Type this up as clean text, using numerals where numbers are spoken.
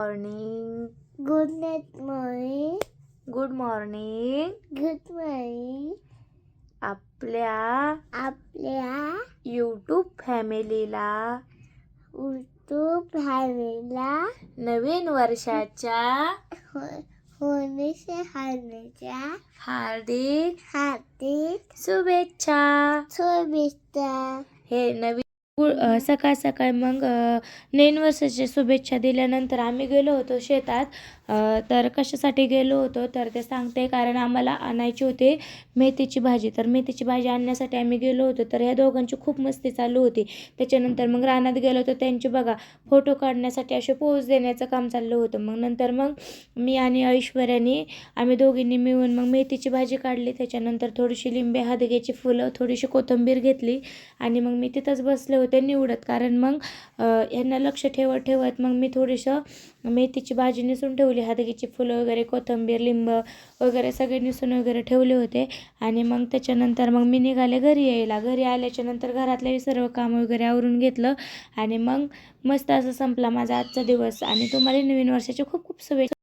Morning. Good night morning. Good morning. Good morning. आपल्या YouTube फॅमिलीला YouTube फॅमिलीला नवीन वर्षाच्या हार्दिक हार्दिक शुभेच्छा. शुभेच्छा. हे नवीन सकाळ सकाळ मग नवीन वर्षाच्या शुभेच्छा दिल्यानंतर आम्ही गेलो होतो शेतात. तर कशासाठी गेलो होतो तर ते सांगते, कारण आम्हाला आणायची होती मेथीची भाजी. तर मेथीची भाजी आणण्यासाठी आम्ही गेलो होतो. तर ह्या दोघांची खूप मस्ती चालू होती. त्याच्यानंतर मग रानात गेलो होतो, त्यांची बघा फोटो काढण्यासाठी असे पोज देण्याचं काम चाललं होतं. मग नंतर मग मी आणि ऐश्वर्याने आम्ही दोघींनी मिळून मग मेथीची भाजी काढली. त्याच्यानंतर थोडीशी लिंबे हदग्याची फुलं, थोडीशी कोथिंबीर घेतली आणि मग मी तिथंच बसले होते निवडत. कारण मग यांना लक्ष ठेवत मग मी थोडीसं मेथीची भाजी निसून ठेवली. हदग्याची फुलं वगैरे, कोथिंबीर, लिंब वगैरे सगळे निसून वगैरे ठेवले होते. आणि मग त्याच्यानंतर मग मी निघाले घरी आल्याच्या नंतर घरातले सर्व काम वगैरे आवरून घेतलं आणि मग मस्त असं संपला माझा आजचा दिवस. आणि तुम्हाला नवीन वर्षाचे खूप खूप शुभेच्छा.